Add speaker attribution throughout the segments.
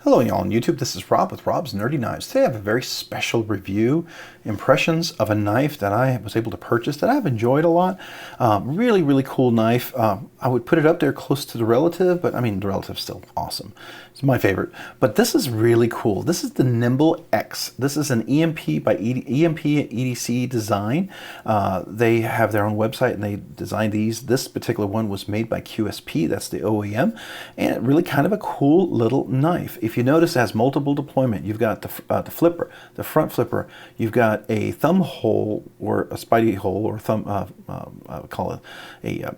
Speaker 1: Hello y'all on YouTube, this is Rob with Rob's Nerdy Knives. Today I have a very special review, impressions of a knife that I was able to purchase that I've enjoyed a lot. Really cool knife. I would put it up there close to the Relative, but I mean the Relative's still awesome. It's my favorite. But this is really cool. This is the Nymble X. This is an EMP by EMP EDC design. They have their own website and they designed these. This particular one was made by QSP, that's the OEM, and really kind of a cool little knife. If you notice, it has multiple deployment. You've got the flipper, the front flipper. You've got a thumb hole or a spidey hole or thumb, I would call it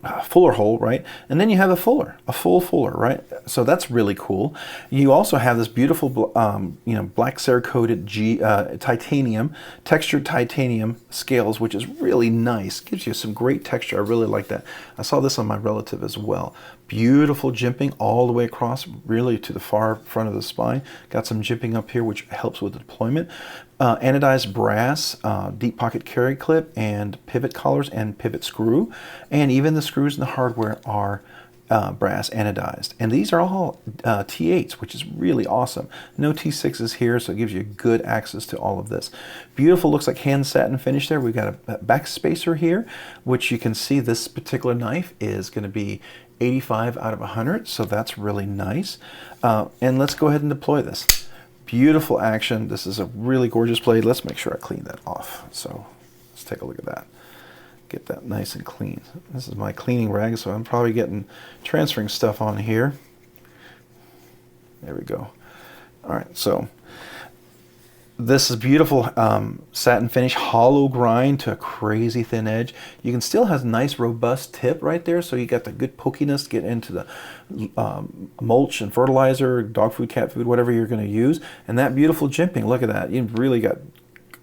Speaker 1: a fuller hole, right? And then you have a full fuller, right? So that's really cool. You also have this beautiful, black Cerakoted titanium, textured titanium scales, which is really nice. Gives you some great texture. I really like that. I saw this on my Relative as well. Beautiful jimping all the way across, really to the far front of the spine. Got some jimping up here, which helps with the deployment. Anodized brass, deep pocket carry clip, and pivot collars and pivot screw. And even the screws in the hardware are brass anodized. And these are all T8s, which is really awesome. No T6s here, so it gives you good access to all of this. Beautiful, looks like hand satin finish there. We've got a back spacer here, which you can see this particular knife is going to be 85 out of 100, so that's really nice. And let's go ahead and deploy this. Beautiful action. This is a really gorgeous blade. Let's make sure I clean that off. So let's take a look at that. Get that nice and clean. This is my cleaning rag, so I'm probably transferring stuff on here. There we go. All right, so this is beautiful satin finish, hollow grind to a crazy thin edge. You can still have a nice robust tip right there, so you got the good pokiness to get into the mulch and fertilizer, dog food, cat food, whatever you're going to use. And that beautiful jimping, look at that. You've really got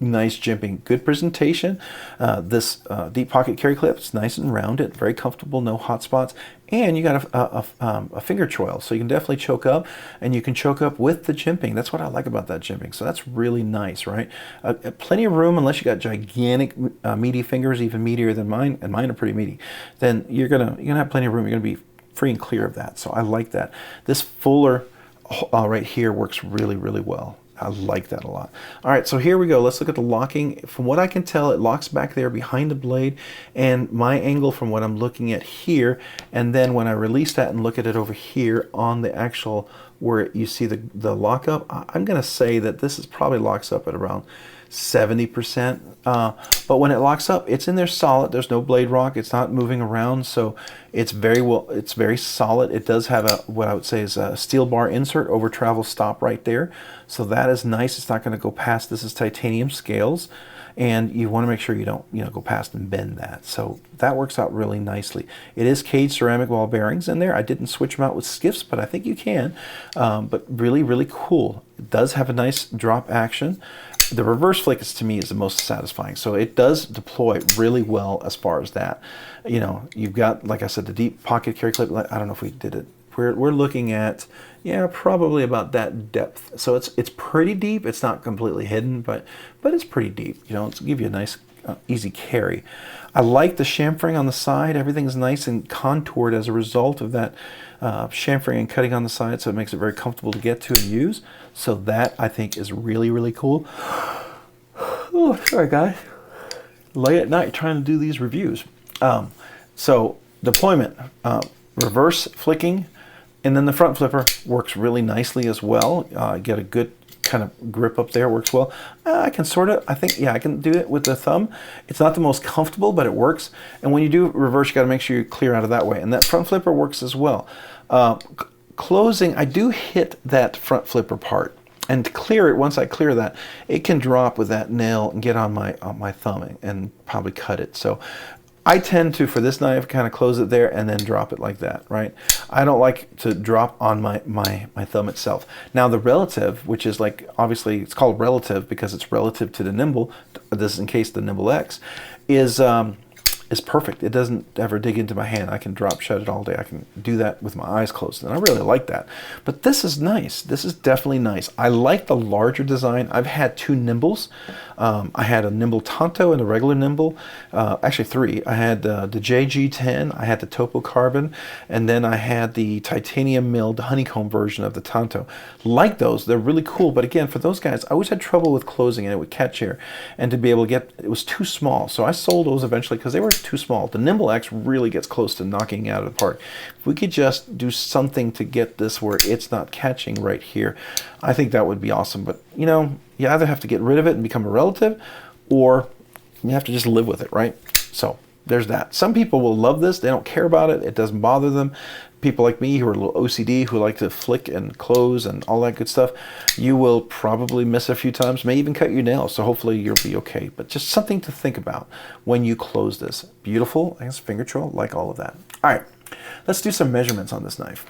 Speaker 1: nice jimping, good presentation. This deep pocket carry clip, it's nice and rounded, very comfortable, no hot spots, and you got a finger choil, so you can definitely choke up, and you can choke up with the jimping. That's what I like about that jimping. So that's really nice, right? Plenty of room, unless you got gigantic meaty fingers, even meatier than mine, and mine are pretty meaty. Then you're gonna have plenty of room. You're gonna be free and clear of that. So I like that. This fuller right here works really well. I like that a lot. All right, so here we go. Let's look at the locking. From what I can tell, it locks back there behind the blade, and my angle from what I'm looking at here, and then when I release that and look at it over here on the actual where you see the lockup, I'm going to say that this is probably locks up at around 70%. But when it locks up, it's in there solid. There's no blade rock. It's not moving around, so it's very solid. It does have what I would say is a steel bar insert over travel stop right there. So that is nice. It's not going to go past. This is titanium scales, and you want to make sure you don't go past and bend that. So that works out really nicely. It is caged ceramic ball bearings in there. I didn't switch them out with skiffs, but I think you can. But really cool. It does have a nice drop action. The reverse flick to me is the most satisfying. So it does deploy really well as far as that. You've got, like I said, the deep pocket carry clip. I don't know if we did it. We're looking at, probably about that depth. So it's pretty deep. It's not completely hidden, but it's pretty deep. It's give you a nice easy carry. I like the chamfering on the side. Everything's nice and contoured as a result of that chamfering and cutting on the side, so it makes it very comfortable to get to and use. So that, I think, is really cool. Oh, sorry guys. Late at night trying to do these reviews. So deployment, reverse flicking, and then the front flipper works really nicely as well. Get a good kind of grip up there, works well. I can I can do it with the thumb. It's not the most comfortable, but it works. And when you do reverse, you got to make sure you clear out of that way. And that front flipper works as well. Closing, I do hit that front flipper part. And to clear it, once I clear that, it can drop with that nail and get on my thumb and probably cut it. So I tend to, for this knife, kind of close it there and then drop it like that, right? I don't like to drop on my thumb itself. Now the Relative, which is obviously it's called Relative because it's relative to the Nymble, this is in case the Nymble X, is is perfect. It doesn't ever dig into my hand. I can drop shut it all day. I can do that with my eyes closed, and I really like that. But this is nice. This is definitely nice. I like the larger design. I've had two Nymbles. I had a Nymble Tonto and a regular Nymble. Actually three. I had the JG10, I had the Topo Carbon, and then I had the titanium milled honeycomb version of the Tonto. Like those, they're really cool. But again, for those guys, I always had trouble with closing, and it would catch air. And to be able to get, it was too small. So I sold those eventually because they were too small. The Nymble X really gets close to knocking it out of the park. If we could just do something to get this where it's not catching right here, I think that would be awesome. But you know, you either have to get rid of it and become a relative, or you have to just live with it, right? So there's that. Some people will love this. They don't care about it. It doesn't bother them. People like me who are a little OCD, who like to flick and close and all that good stuff, you will probably miss a few times, may even cut your nails. So hopefully you'll be okay. But just something to think about when you close this. Beautiful, I guess, finger trail, like all of that. All right, let's do some measurements on this knife.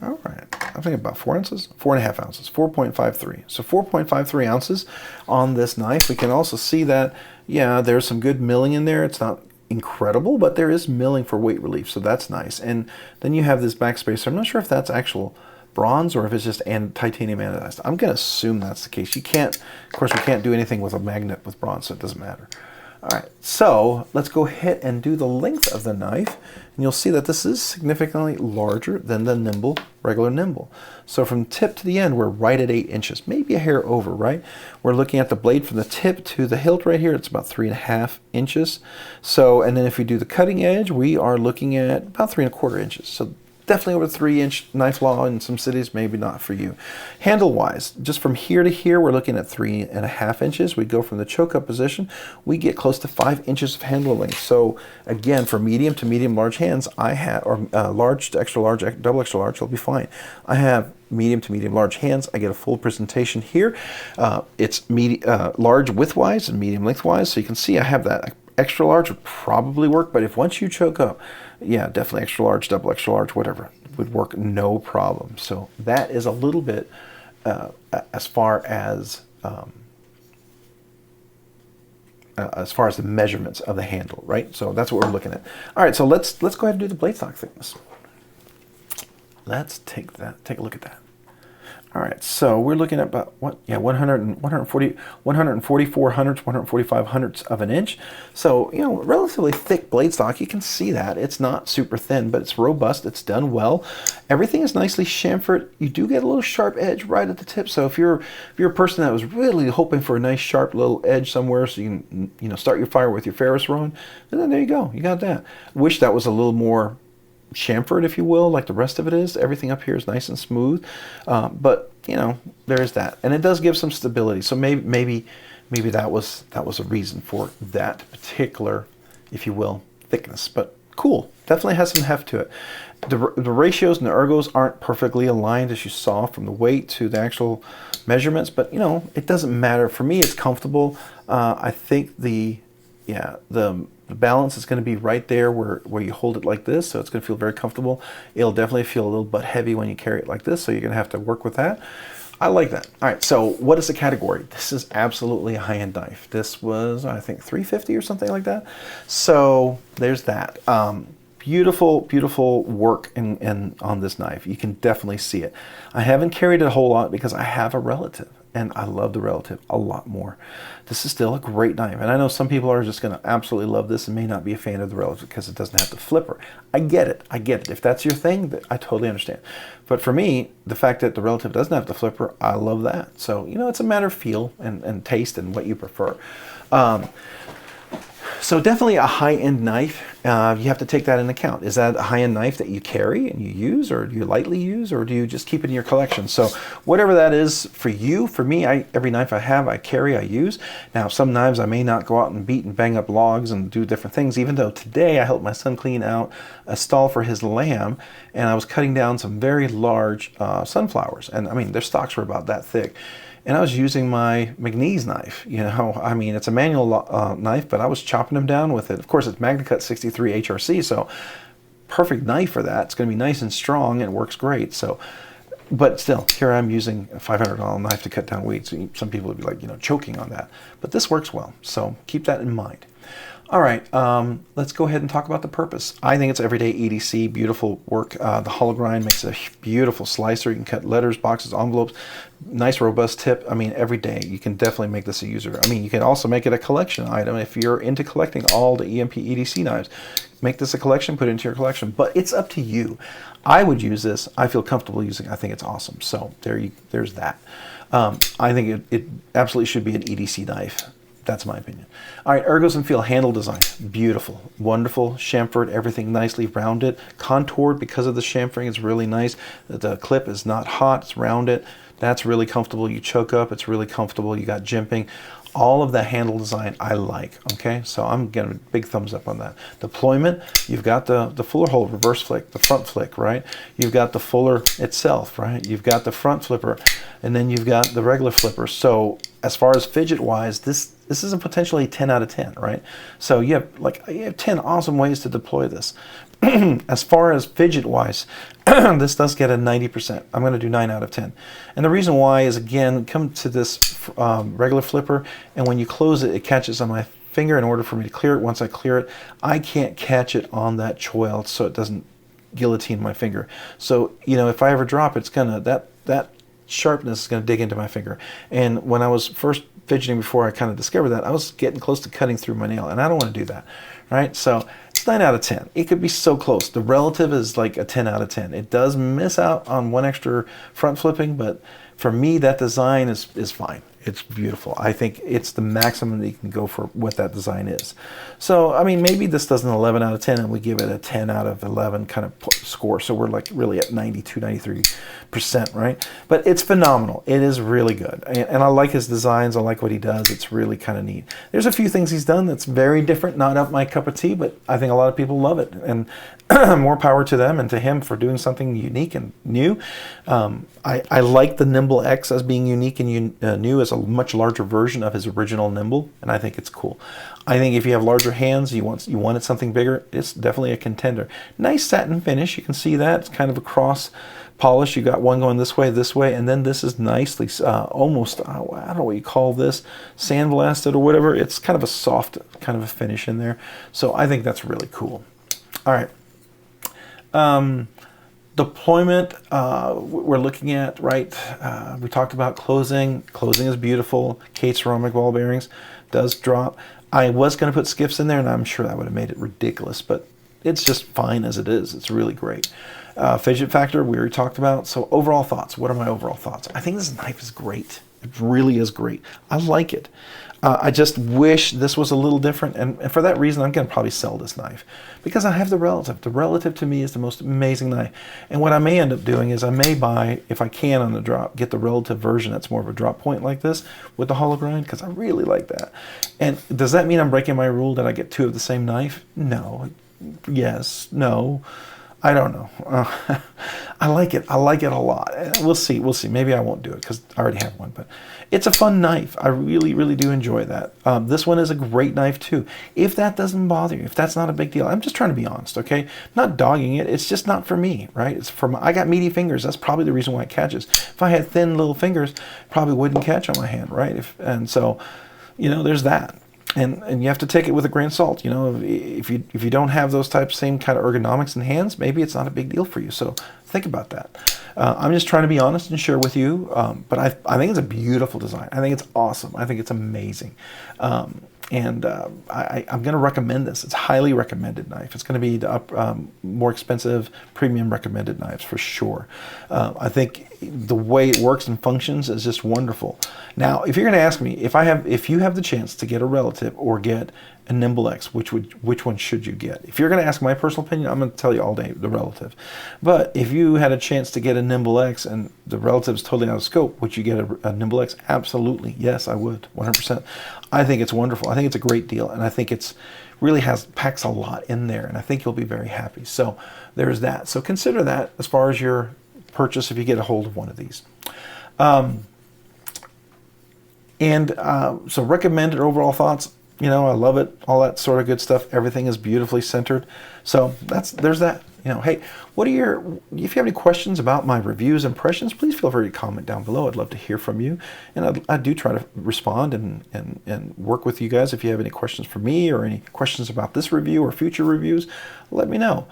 Speaker 1: All right, I think about 4 ounces, 4.5 ounces, 4.53. So 4.53 ounces on this knife. We can also see that, yeah, there's some good milling in there. It's not incredible, but there is milling for weight relief, so that's nice. And then you have this backspacer. I'm not sure if that's actual bronze or if it's just titanium anodized. I'm going to assume that's the case. You can't, of course, we can't do anything with a magnet with bronze, so it doesn't matter. All right, so let's go ahead and do the length of the knife, and you'll see that this is significantly larger than the Nymble, regular Nymble. So from tip to the end, we're right at 8 inches, maybe a hair over, right? We're looking at the blade from the tip to the hilt right here. It's about 3.5 inches. So, and then if we do the cutting edge, we are looking at about 3.25 inches. So definitely over 3-inch knife law in some cities, maybe not for you. Handle wise, just from here to here, we're looking at 3.5 inches. We go from the choke up position, we get close to 5 inches of handle length. So again, for medium to medium large hands, I have, or large to extra large, double extra large, it'll be fine. I have medium to medium large hands. I get a full presentation here. It's large widthwise and medium lengthwise. So you can see I have that. Extra large would probably work, but if once you choke up, yeah, definitely extra large, double extra large, whatever, would work no problem. So that is a little bit as far as the measurements of the handle, right? So that's what we're looking at. All right, so let's go ahead and do the blade stock thickness. Let's take a look at that. All right, so we're looking at about 144 hundredths, 145 hundredths of an inch. So, you know, relatively thick blade stock. You can see that. It's not super thin, but it's robust. It's done well. Everything is nicely chamfered. You do get a little sharp edge right at the tip. So if you're a person that was really hoping for a nice sharp little edge somewhere so you can, start your fire with your Ferris rod, then there you go. You got that. Wish that was a little more chamfered, if you will, like the rest of it is. Everything up here is nice and smooth, but there's that, and it does give some stability. So maybe that was a reason for that particular, if you will, thickness. But cool, definitely has some heft to it. The ratios and the ergos aren't perfectly aligned, as you saw from the weight to the actual measurements, but it doesn't matter. For me, it's comfortable. I think the balance is going to be right there where you hold it like this, so it's going to feel very comfortable. It'll definitely feel a little butt heavy when you carry it like this, so you're going to have to work with that. I like that. All right, so what is the category? This is absolutely a high-end knife. This was, I think, $350 or something like that. So there's that. Beautiful, beautiful work on this knife. You can definitely see it. I haven't carried it a whole lot because I have a relative, and I love the relative a lot more. This is still a great knife, and I know some people are just going to absolutely love this and may not be a fan of the relative because it doesn't have the flipper. I get it. If that's your thing, I totally understand. But for me, the fact that the relative doesn't have the flipper, I love that. So, it's a matter of feel and taste and what you prefer. So definitely a high-end knife. You have to take that into account. Is that a high-end knife that you carry and you use, or do you lightly use, or do you just keep it in your collection? So whatever that is for you, for me, every knife I have, I carry, I use. Now, some knives I may not go out and beat and bang up logs and do different things, even though today I helped my son clean out a stall for his lamb, and I was cutting down some very large sunflowers. And I mean, their stalks were about that thick. And I was using my McNeese knife. I mean, it's a manual knife, but I was chopping them down with it. Of course, it's MagnaCut 63 HRC, so perfect knife for that. It's going to be nice and strong and works great. So But still, here I'm using a $500 knife to cut down weeds. Some people would be like, choking on that. But this works well, so keep that in mind. All right, let's go ahead and talk about the purpose. I think it's everyday EDC, beautiful work. The hollow grind makes a beautiful slicer. You can cut letters, boxes, envelopes, nice robust tip. I mean, every day you can definitely make this a user. I mean, you can also make it a collection item if you're into collecting all the EMP EDC knives. Make this a collection, put it into your collection, but it's up to you. I would use this. I feel comfortable using it. I think it's awesome. So there's that. I think it absolutely should be an EDC knife. That's my opinion. All right, ergos and feel handle design. Beautiful, wonderful, chamfered, everything nicely rounded, contoured because of the chamfering. It's really nice. The clip is not hot, it's rounded. That's really comfortable. You choke up, it's really comfortable. You got jimping. All of the handle design I like, okay? So I'm getting a big thumbs up on that. Deployment, you've got the fuller hole, reverse flick, the front flick, right? You've got the fuller itself, right? You've got the front flipper, and then you've got the regular flipper. So as far as fidget-wise, this is a potentially 10 out of 10, right? So you have 10 awesome ways to deploy this. As far as fidget-wise, this does get a 90%. I'm going to do 9 out of 10. And the reason why is, again, come to this regular flipper, and when you close it, it catches on my finger. In order for me to clear it, once I clear it, I can't catch it on that choil so it doesn't guillotine my finger. So, if I ever drop it, it's going to, that sharpness is going to dig into my finger. And when I was first fidgeting, before I kind of discovered that, I was getting close to cutting through my nail, and I don't want to do that, right? So it's 9 out of 10. It could be so close. The relative is like a 10 out of 10. It does miss out on one extra front flipping, but for me, that design is fine. It's beautiful. I think it's the maximum that you can go for what that design is. So, I mean, maybe this does an 11 out of 10 and we give it a 10 out of 11 kind of score. So we're like really at 92, 93%, right? But it's phenomenal. It is really good. And I like his designs. I like what he does. It's really kind of neat. There's a few things he's done that's very different, not up my cup of tea, but I think a lot of people love it. And more power to them and to him for doing something unique and new. I like the Nymble X as being unique and new, as a much larger version of his original Nymble, and I think it's cool. I think if you have larger hands, you wanted something bigger, it's definitely a contender. Nice satin finish, you can see that. It's kind of a cross polish. You got one going this way, and then this is nicely, almost, I don't know what you call this, sandblasted or whatever. It's kind of a soft kind of a finish in there. So I think that's really cool. All right. Deployment, we're looking at, right? We talked about closing. Closing is beautiful. Kate ceramic ball bearings does drop. I was going to put skiffs in there, and I'm sure that would have made it ridiculous, but it's just fine as it is. It's really great. Fidget factor, we already talked about. So overall thoughts. What are my overall thoughts? I think this knife is great. It really is great. I like it. I just wish this was a little different, and for that reason, I'm going to probably sell this knife because I have the relative. The relative to me is the most amazing knife, and what I may end up doing is I may buy, if I can on the drop, get the relative version that's more of a drop point like this with the hollow grind, because I really like that. And does that mean I'm breaking my rule that I get two of the same knife? No. Yes. No. I don't know. I like it. I like it a lot. We'll see. We'll see. Maybe I won't do it because I already have one. But it's a fun knife. I really, really do enjoy that. This one is a great knife too. If that doesn't bother you, if that's not a big deal, I'm just trying to be honest, okay? I'm not dogging it. It's just not for me, right? It's for I got meaty fingers. That's probably the reason why it catches. If I had thin little fingers, probably wouldn't catch on my hand, right? And so, there's that. And you have to take it with a grain of salt. If you don't have those same kind of ergonomics in hands, maybe it's not a big deal for you. So think about that. I'm just trying to be honest and share with you. But I think it's a beautiful design. I think it's awesome. I think it's amazing. I'm going to recommend this. It's a highly recommended knife. It's going to be the more expensive premium recommended knives for sure. I think the way it works and functions is just wonderful. Now, if you're going to ask me if you have the chance to get a relative or get a Nymble X, which one should you get? If you're going to ask my personal opinion, I'm going to tell you all day the relative. But if you had a chance to get a Nymble X and the relative is totally out of scope, would you get a Nymble X? Absolutely, yes, I would, 100%. I think it's wonderful. I think it's a great deal, and I think it's really packs a lot in there, and I think you'll be very happy. So there's that. So consider that as far as your purchase if you get a hold of one of these. So recommended overall thoughts. I love it. All that sort of good stuff. Everything is beautifully centered. So there's that. You know, hey, what are your, if you have any questions about my reviews, impressions, please feel free to comment down below. I'd love to hear from you. And I do try to respond and work with you guys. If you have any questions for me or any questions about this review or future reviews, let me know.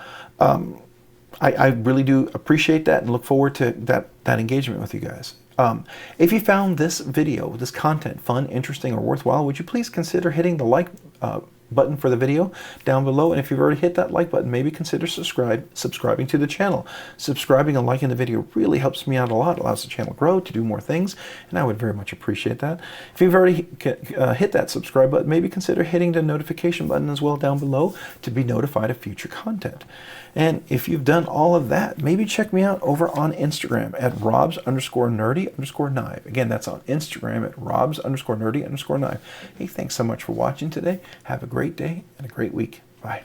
Speaker 1: I really do appreciate that and look forward to that engagement with you guys. If you found this video, this content fun, interesting, or worthwhile, would you please consider hitting the like button for the video down below? And if you've already hit that like button, maybe consider subscribing to the channel. Subscribing and liking the video really helps me out a lot, allows the channel grow, to do more things, and I would very much appreciate that. If you've already hit that subscribe button, maybe consider hitting the notification button as well down below to be notified of future content. And if you've done all of that, maybe check me out over on Instagram at robs_nerdy_knife. Again, that's on Instagram at robs_nerdy_knife. Hey, thanks so much for watching today. Have a great day and a great week. Bye.